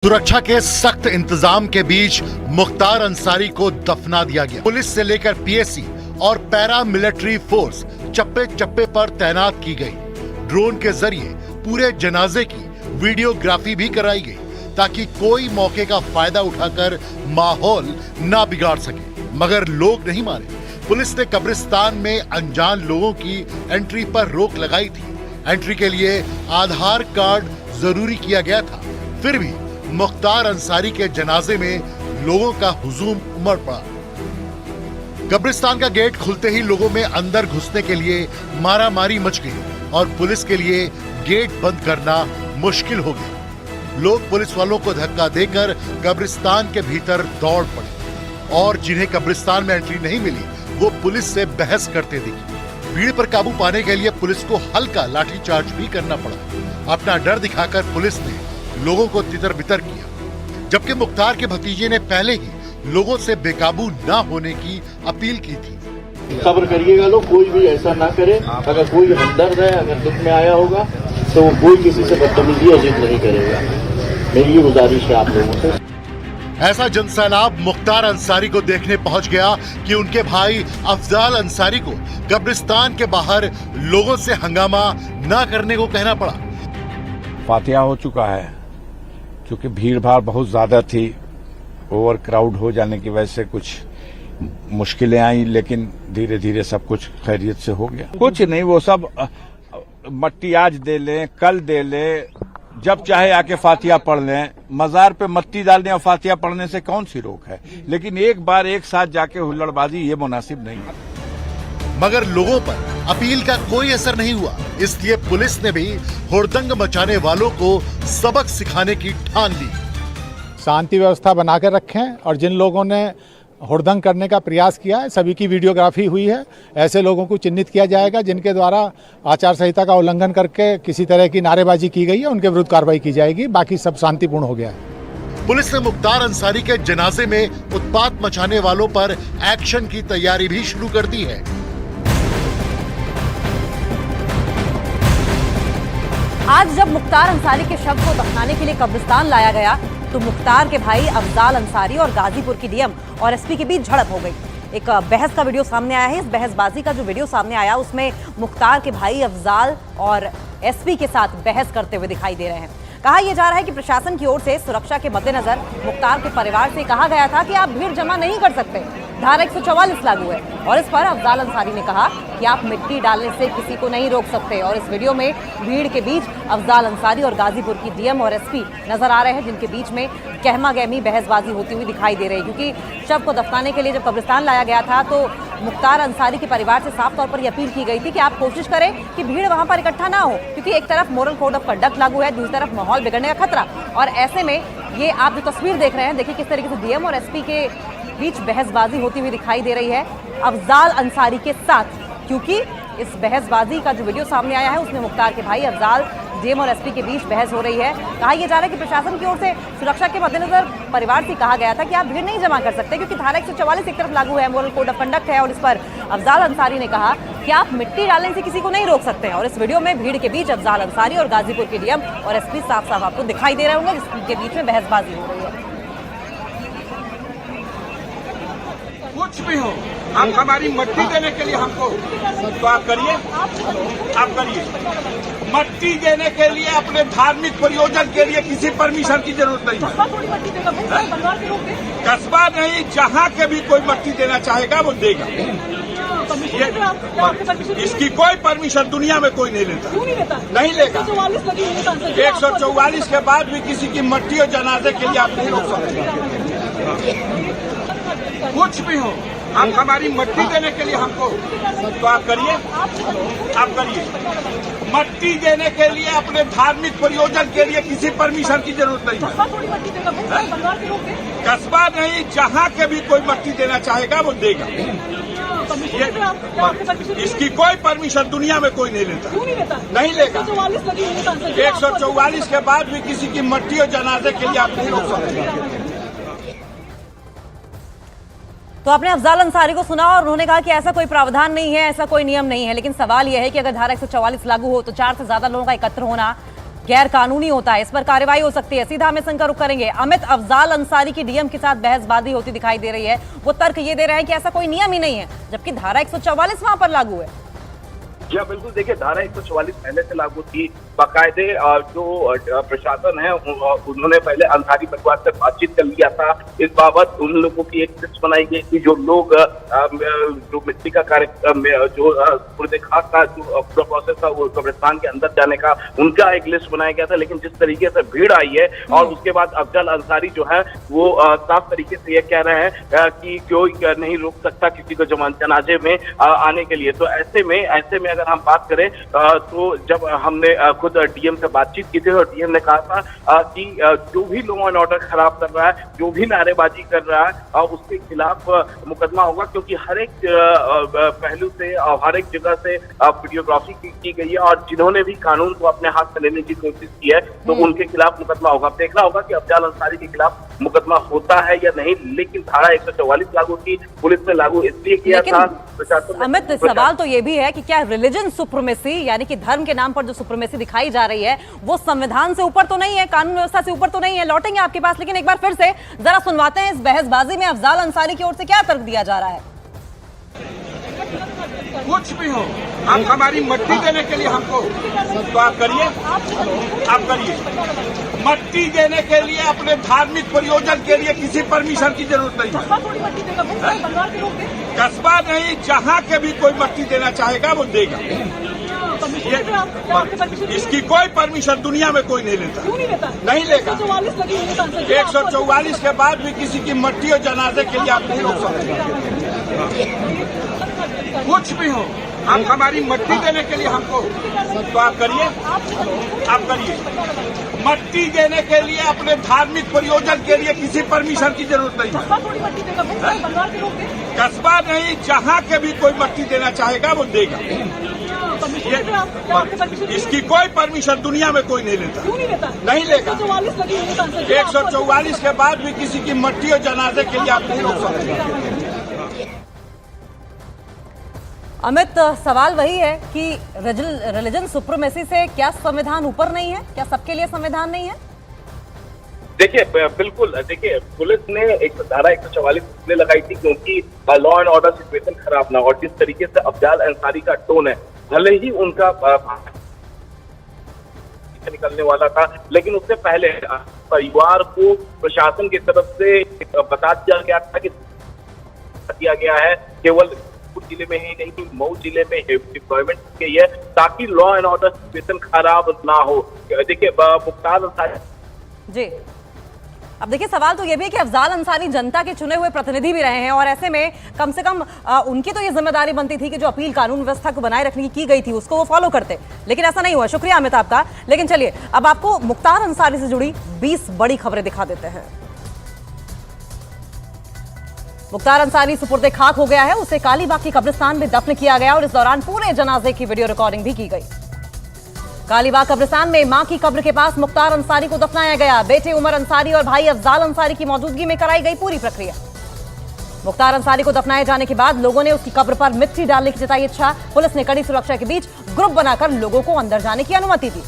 सुरक्षा के सख्त इंतजाम के बीच मुख्तार अंसारी को दफना दिया गया। पुलिस से लेकर पीएसी और पैरा मिलिट्री फोर्स चप्पे चप्पे पर तैनात की गई। ड्रोन के जरिए पूरे जनाजे की वीडियोग्राफी भी कराई गई ताकि कोई मौके का फायदा उठाकर माहौल ना बिगाड़ सके, मगर लोग नहीं माने। पुलिस ने कब्रिस्तान में अनजान लोगों की एंट्री पर रोक लगाई थी। एंट्री के लिए आधार कार्ड जरूरी किया गया था, फिर भी मुख्तार अंसारी के जनाजे में लोगों का हुजूम उमड़ पड़ा। कब्रिस्तान का गेट खुलते ही लोगों में अंदर घुसने के लिए मारामारी मच गई और पुलिस के लिए गेट बंद करना मुश्किल हो गया। लोग पुलिस वालों को धक्का देकर कब्रिस्तान के भीतर दौड़ पड़े और जिन्हें कब्रिस्तान में एंट्री नहीं मिली वो पुलिस से बहस करते दिखे। भीड़ पर काबू पाने के लिए पुलिस को हल्का लाठीचार्ज भी करना पड़ा। अपना डर दिखाकर पुलिस ने लोगों को तितर बितर किया, जबकि मुख्तार के भतीजे ने पहले ही लोगों से बेकाबू ना होने की अपील की थी। सब्र करिएगा लोग, कोई भी ऐसा ना करे। अगर कोई हमदर्द है, अगर दुख में आया होगा तो कोई किसी से बदतमीजी या जिद नहीं करेगा। मेरी ये गुजारिश है आप लोगों से। ऐसा जनसैलाब मुख्तार अंसारी को देखने पहुंच गया कि उनके भाई अफजाल अंसारी को कब्रिस्तान के बाहर लोगों से हंगामा न करने को कहना पड़ा। फातिहा हो चुका है, क्योंकि भीड़ भाड़ बहुत ज्यादा थी। ओवर क्राउड हो जाने की वजह से कुछ मुश्किलें आई, लेकिन धीरे धीरे सब कुछ खैरियत से हो गया। कुछ नहीं, वो सब मट्टी आज दे लें, कल दे लें, जब चाहे आके फातिहा पढ़ लें। मजार पे मट्टी डालने और फातिहा पढ़ने से कौन सी रोक है, लेकिन एक बार एक साथ जाके हुल्लड़बाजी ये मुनासिब नहीं है। मगर लोगों पर अपील का कोई असर नहीं हुआ, इसलिए पुलिस ने भी हुड़दंग मचाने वालों को सबक सिखाने की ठान ली। शांति व्यवस्था बनाकर रखें और जिन लोगों ने हुड़दंग करने का प्रयास किया है सभी की वीडियोग्राफी हुई है। ऐसे लोगों को चिन्हित किया जाएगा जिनके द्वारा आचार संहिता का उल्लंघन करके किसी तरह की नारेबाजी की गई है, उनके विरुद्ध कार्रवाई की जाएगी। बाकी सब शांतिपूर्ण हो गया है। पुलिस ने मुख्तार अंसारी के जनाजे में उत्पात मचाने वालों पर एक्शन की तैयारी भी शुरू कर दी है। आज जब मुख्तार अंसारी के शव को दफनाने के लिए कब्रिस्तान लाया गया तो मुख्तार के भाई अफजाल अंसारी और गाजीपुर की डीएम और एसपी के बीच झड़प हो गई। एक बहस का वीडियो सामने आया है। इस बहसबाजी का जो वीडियो सामने आया उसमें मुख्तार के भाई अफजाल और एसपी के साथ बहस करते हुए दिखाई दे रहे हैं। कहा यह जा रहा है कि प्रशासन की ओर से सुरक्षा के मद्देनजर मुख्तार के परिवार से कहा गया था कि आप भीड़ जमा नहीं कर सकते, धारा 144 लागू है। और इस पर अफजाल अंसारी ने कहा कि आप मिट्टी डालने से किसी को नहीं रोक सकते। और इस वीडियो में भीड़ के बीच अफजाल अंसारी और गाजीपुर की डीएम और एसपी नजर आ रहे हैं, जिनके बीच में गहमा गहमी बहसबाजी होती हुई दिखाई दे रही है। क्योंकि शव को दफनाने के लिए जब कब्रिस्तान लाया गया था तो मुख्तार अंसारी के परिवार से साफ तौर पर यह अपील की गई थी कि आप कोशिश करें कि भीड़ वहां पर इकट्ठा ना हो, क्योंकि एक तरफ मोरल कोड ऑफ कंडक्ट लागू है, दूसरी तरफ माहौल बिगड़ने का खतरा। और ऐसे में ये आप जो तस्वीर देख रहे हैं, देखिए किस तरीके से डीएम और एसपी के बीच बहसबाजी होती हुई दिखाई दे रही है अफजाल अंसारी के साथ। क्योंकि इस बहसबाजी का जो वीडियो सामने आया है उसमें मुख्तार के भाई अफजाल, डीएम और एसपी के बीच बहस हो रही है। कहा यह जा रहा है कि प्रशासन की ओर से सुरक्षा के मद्देनजर परिवार से कहा गया था कि आप भीड़ नहीं जमा कर सकते, क्योंकि धारा 144 एक तरफ लागू है, मोरल कोड ऑफ कंडक्ट है। और इस पर अफजाल अंसारी ने कहा कि आप मिट्टी डालने से किसी को नहीं रोक सकते हैं। और इस वीडियो में भीड़ के बीच अफजाल अंसारी और गाजीपुर के डीएम और एसपी साफ साफ आपको दिखाई दे रहे होंगे, जिसके बीच में बहसबाजी हो रही है। कुछ भी हो, आप हमारी मट्टी देने के लिए हमको तो आप करिए, आप करिए। मट्टी देने के लिए अपने धार्मिक प्रयोजन के लिए किसी परमिशन की जरूरत नहीं है। कस्बा नहीं, जहाँ के भी कोई मट्टी देना चाहेगा वो देगा। इसकी कोई परमिशन दुनिया में कोई नहीं लेता, नहीं लेगा। 144 के बाद भी किसी की मट्टी और जनाजे के लिए आप नहीं रोक सकते। कुछ भी हो, आप हमारी मट्टी देने के लिए हमको तो आप करिए, आप करिए। मट्टी देने के लिए अपने धार्मिक प्रयोजन के लिए किसी परमिशन की जरूरत नहीं है। कस्बा नहीं, जहाँ के भी कोई मट्टी देना चाहेगा वो देगा। इसकी कोई परमिशन दुनिया में कोई नहीं लेता, नहीं लेगा। 144 के बाद भी किसी की मट्टी और जनाजे के लिए आप नहीं रोक सकते। तो आपने अफजाल अंसारी को सुना और उन्होंने कहा कि ऐसा कोई प्रावधान नहीं है, ऐसा कोई नियम नहीं है। लेकिन सवाल यह है कि अगर धारा 144 लागू हो तो 4 से ज्यादा लोगों का एकत्र होना गैर कानूनी होता है, इस पर कार्रवाई हो सकती है। सीधा हम इनका रुख करेंगे। अमित, अफजाल अंसारी की डीएम के साथ बहसबाजी होती दिखाई दे रही है। वो तर्क ये दे रहे हैं कि ऐसा कोई नियम ही नहीं है, जबकि धारा 144 वहां पर लागू है। जी बिल्कुल, देखिए धारा 144 पहले से लागू थी। बाकायदे जो प्रशासन है उन्होंने पहले अंसारी परिवार से बातचीत कर लिया था। इस बाबत उन लोगों की एक लिस्ट बनाई गई कि जो लोग जो मिट्टी का कार्य जो पूरे खास का जो पूरा प्रोसेस था वो कब्रिस्तान के अंदर जाने का, उनका एक लिस्ट बनाया गया था। लेकिन जिस तरीके से भीड़ आई है और उसके बाद अफजल अंसारी जो है वो साफ तरीके से ये कह रहे हैं कि कोई नहीं रोक सकता किसी को जनाजे में आने के लिए। तो ऐसे में अगर हम बात करें तो जब हमने खुद डीएम से बातचीत की थी और डीएम ने कहा था कि जो भी लॉ एंड ऑर्डर खराब कर रहा है, जो भी नारेबाजी कर रहा है, उसके खिलाफ मुकदमा होगा, क्योंकि हर एक पहलू से हर एक जगह से वीडियोग्राफी की गई है और जिन्होंने भी कानून को अपने हाथ में लेने की कोशिश की है तो उनके खिलाफ मुकदमा होगा। देखना होगा कि अफजाल अंसारी के खिलाफ मुकदमा होता है या नहीं। लेकिन धारा 144 लागू की, पुलिस ने लागू इसलिए किया था। अमित, सवाल तो ये भी है कि क्या रिलीजन सुप्रीमेसी, यानी कि धर्म के नाम पर जो सुप्रीमेसी दिखाई जा रही है, वो संविधान से ऊपर तो नहीं है, कानून व्यवस्था से ऊपर तो नहीं है? लौटेंगे आपके पास, लेकिन एक बार फिर से जरा सुनवाते हैं इस बहसबाजी में अफजाल अंसारी की ओर से क्या तर्क दिया जा रहा है। कुछ भी हो, आप हमारी मट्टी देने के लिए हमको तो आप करिए, मट्टी देने के लिए अपने धार्मिक प्रयोजन के लिए किसी परमिशन की जरूरत नहीं है। कस्बा नहीं, जहाँ के भी कोई मट्टी देना चाहेगा वो देगा। इसकी कोई परमिशन दुनिया में कोई नहीं लेता। नहीं लेगा। 144 के बाद भी किसी की मट्टी और जनाजे के लिए आप नहीं रोक सकते। कुछ भी हो, आप हमारी मट्टी देने के लिए हमको तो आप करिए, मट्टी देने के लिए अपने धार्मिक प्रयोजन के लिए किसी परमिशन की जरूरत नहीं है। कस्बा नहीं, जहाँ के भी कोई मट्टी देना चाहेगा वो देगा। इसकी कोई परमिशन दुनिया में कोई नहीं लेता। नहीं लेगा। 144 के बाद भी किसी की मट्टी और जनाजे के लिए आप नहीं रोक सकते। अमित, सवाल वही है कि रिलीजन सुप्रीमेसी से क्या संविधान ऊपर नहीं है? क्या सबके लिए संविधान नहीं है? देखिए बिल्कुल, देखिए पुलिस ने एक धारा 144 इसलिए लगाई थी क्योंकि लॉ एंड ऑर्डर सिचुएशन खराब ना। और जिस तरीके से अफजाल अंसारी का टोन है, भले ही उनका निकलने वाला था, लेकिन उससे पहले परिवार को प्रशासन की तरफ से बता दिया गया था कि दिया गया है केवल जिले में ही नहीं, मऊ जिले में डिप्लॉयमेंट की है ताकि लॉ एंड ऑर्डर सिचुएशन खराब ना हो। देखिए मुख्तार अंसारी जी, अब देखिए सवाल तो ये भी है कि अफजाल अंसारी जनता के चुने हुए प्रतिनिधि भी रहे हैं और ऐसे में कम से कम उनकी तो ये जिम्मेदारी बनती थी कि जो अपील कानून व्यवस्था को बनाए रखने की गई थी उसको वो फॉलो करते, लेकिन ऐसा नहीं हुआ। शुक्रिया अमित आपका। लेकिन चलिए अब आपको मुख्तार अंसारी से जुड़ी 20 बड़ी खबरें दिखा देते हैं। मुख्तार अंसारी सुपुर्दे खाक हो गया है, उसे कालीबाग की कब्रिस्तान में दफन किया गया और इस दौरान पूरे जनाजे की वीडियो रिकॉर्डिंग भी की गई। कालीबाग कब्रिस्तान में मां की कब्र के पास मुख्तार अंसारी को दफनाया गया। बेटे उमर अंसारी और भाई अफजाल अंसारी की मौजूदगी में कराई गई पूरी प्रक्रिया। मुख्तार अंसारी को दफनाए जाने के बाद लोगों ने उसकी कब्र पर मिट्टी डालने की जताई इच्छा। पुलिस ने कड़ी सुरक्षा के बीच ग्रुप बनाकर लोगों को अंदर जाने की अनुमति दी।